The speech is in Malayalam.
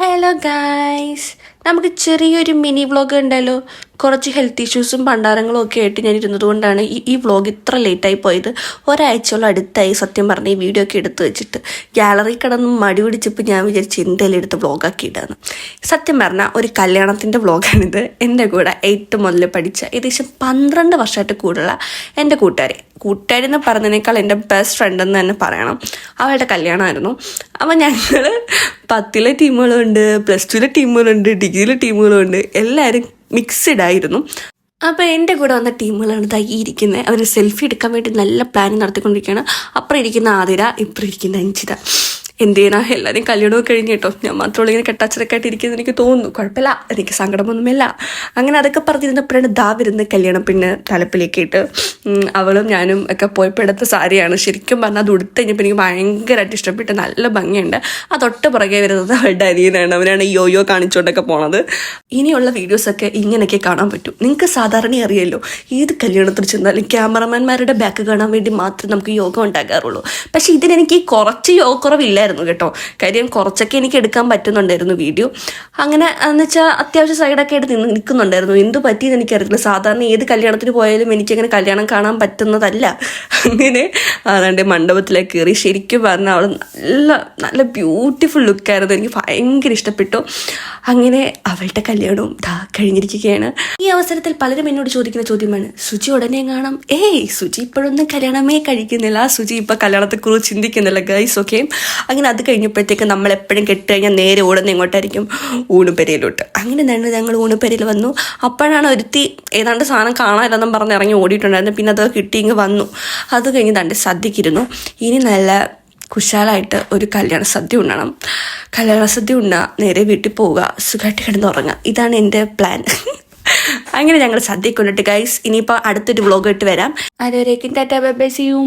ഹലോ ഗായ്സ്, നമുക്ക് ചെറിയൊരു മിനി വ്ളോഗ് ഉണ്ടല്ലോ. കുറച്ച് ഹെൽത്ത് ഇഷ്യൂസും പണ്ടാരങ്ങളും ഒക്കെ ആയിട്ട് ഞാൻ ഇരുന്നത് കൊണ്ടാണ് ഈ വ്ളോഗ് ഇത്ര ലേറ്റായി പോയത്. ഒരാഴ്ചയോളം അടുത്തായി സത്യം പറഞ്ഞ ഈ വീഡിയോ ഒക്കെ എടുത്ത് വെച്ചിട്ട് ഗാലറി കിടന്ന് മടി പിടിച്ചപ്പോൾ ഞാൻ വിചാരിച്ച് എന്തെങ്കിലും എടുത്ത് വ്ളോഗാക്കി ഇടാന്ന്. സത്യം പറഞ്ഞാൽ ഒരു കല്യാണത്തിൻ്റെ വ്ളോഗാണിത്. എൻ്റെ കൂടെ 8th മുതൽ പഠിച്ച ഏകദേശം 12 വർഷമായിട്ട് കൂടുള്ള എൻ്റെ കൂട്ടുകാരി എന്ന് പറഞ്ഞതിനേക്കാൾ എൻ്റെ ബെസ്റ്റ് ഫ്രണ്ട് എന്ന് തന്നെ പറയണം. അവളുടെ കല്യാണമായിരുന്നു. അപ്പം ഞങ്ങൾ 10ലെ ടീമുകളുണ്ട്, +2ലെ ടീമുകളുണ്ട്, ഡിഗ്രിയിലെ ടീമുകളുണ്ട്, എല്ലാവരും മിക്സഡ് ആയിരുന്നു. അപ്പോൾ എൻ്റെ കൂടെ വന്ന ടീമുകളാണ് ഇതായി ഇരിക്കുന്നത്. അവർ സെൽഫി എടുക്കാൻ വേണ്ടി നല്ല പ്ലാനിങ് നടത്തിക്കൊണ്ടിരിക്കുകയാണ്. അപ്പുറം ഇരിക്കുന്ന ആതിര, ഇപ്പുറം ഇരിക്കുന്ന അഞ്ചിത. എന്തിനാ എല്ലാവരും കല്യാണമൊക്കെ കഴിഞ്ഞ് കേട്ടോ, ഞാൻ മാത്രമുള്ള ഇങ്ങനെ കെട്ടാച്ചരക്കായിട്ട് ഇരിക്കുന്നത് എനിക്ക് തോന്നുന്നു. കുഴപ്പമില്ല, എനിക്ക് സങ്കടമൊന്നുമില്ല. അങ്ങനെ അതൊക്കെ പറഞ്ഞിരുന്നപ്പോഴാണ് വരുന്ന കല്യാണം. പിന്നെ തലപ്പിലേക്ക് ഇട്ട് അവളും ഞാനും ഒക്കെ പോയപ്പോൾ എടുത്ത സാരിയാണ്. ശരിക്കും പറഞ്ഞാൽ അത് ഉടുത്ത് കഴിഞ്ഞപ്പോൾ എനിക്ക് ഭയങ്കരമായിട്ട് ഇഷ്ടപ്പെട്ട്, നല്ല ഭംഗിയുണ്ട്. അതൊട്ട് പുറകെ വരുന്നത് അവളുടെ അനിയനാണ്. അവനാണ് യോയോ കാണിച്ചുകൊണ്ടൊക്കെ പോണത്. ഇനിയുള്ള വീഡിയോസൊക്കെ ഇങ്ങനെയൊക്കെ കാണാൻ പറ്റും. നിങ്ങൾക്ക് സാധാരണ അറിയാമല്ലോ, ഏത് കല്യാണത്തിൽ ചെന്നാലും ക്യാമറമാൻമാരുടെ ബാക്ക് കാണാൻ വേണ്ടി മാത്രമേ നമുക്ക് യോഗ ഉണ്ടാകാറുള്ളൂ. പക്ഷേ ഇതിനെനിക്ക് കുറച്ച് യോഗ കുറവില്ലായിരുന്നു കേട്ടോ. കാര്യം കുറച്ചൊക്കെ എനിക്ക് എടുക്കാൻ പറ്റുന്നുണ്ടായിരുന്നു വീഡിയോ. അങ്ങനെ എന്ന് വെച്ചാൽ അത്യാവശ്യം സൈഡൊക്കെ ആയിട്ട് നിൽക്കുന്നുണ്ടായിരുന്നു. എന്തു പറ്റിയെന്ന് എനിക്കറിയില്ല. സാധാരണ ഏത് കല്യാണത്തിന് പോയാലും എനിക്കങ്ങനെ കല്യാണം കാണാൻ പറ്റുന്നതല്ല. അങ്ങനെ അതാണ്ട് മണ്ഡപത്തിലേക്ക് കയറി. ശരിക്കും പറഞ്ഞാൽ അവൾ നല്ല നല്ല ബ്യൂട്ടിഫുൾ ലുക്കായിരുന്നു. എനിക്ക് ഭയങ്കര ഇഷ്ടപ്പെട്ടു. അങ്ങനെ അവളുടെ കല്യാണവും കഴിഞ്ഞിരിക്കുകയാണ്. ഈ അവസരത്തിൽ പലരും എന്നോട് ചോദിക്കുന്ന ചോദ്യമാണ്, സുജി ഉടനെ കാണാം. സുജി ഇപ്പോഴൊന്നും കല്യാണമേ കഴിക്കുന്നില്ല, സുജി ഇപ്പോൾ കല്യാണത്തെക്കുറിച്ച് ചിന്തിക്കുന്നില്ല ഗൈസ്. ഓക്കെ, അങ്ങനെ അത് കഴിഞ്ഞപ്പോഴത്തേക്ക് നമ്മൾ എപ്പോഴും കെട്ട് കഴിഞ്ഞാൽ നേരെ ഓടുന്ന എങ്ങോട്ടായിരിക്കും? ഊണുപെരയിലോട്ട്. അങ്ങനെ തന്നെ ഞങ്ങൾ ഊണുപെരയിൽ വന്നു. അപ്പോഴാണ് ഒരുത്തി ഏതാണ്ട് സാധനം കാണാനില്ലെന്നും പറഞ്ഞ് ഇറങ്ങി ഓടിയിട്ടുണ്ടായിരുന്നു. പിന്നെ അത് കിട്ടി ഇങ്ങ് വന്നു. അത് കഴിഞ്ഞ് തൻ്റെ സദ്യക്കിരുന്നു. ഇനി നല്ല കുശാലായിട്ട് ഒരു കല്യാണ സദ്യ ഉണ്ണണം. കല്യാണ സദ്യ ഉണ്ണുക, നേരെ വീട്ടിൽ പോവുക, സുഖമായിട്ട് കിടന്നുറങ്ങുക. ഇതാണ് എൻ്റെ പ്ലാൻ. അങ്ങനെ ഞങ്ങൾ സദ്യ കൊണ്ടിട്ട് ഗൈസ്, ഇനിയിപ്പോൾ അടുത്തൊരു വ്ളോഗ് ഇട്ട് വരാം. അതുവരേക്കും tata bye bye, see U.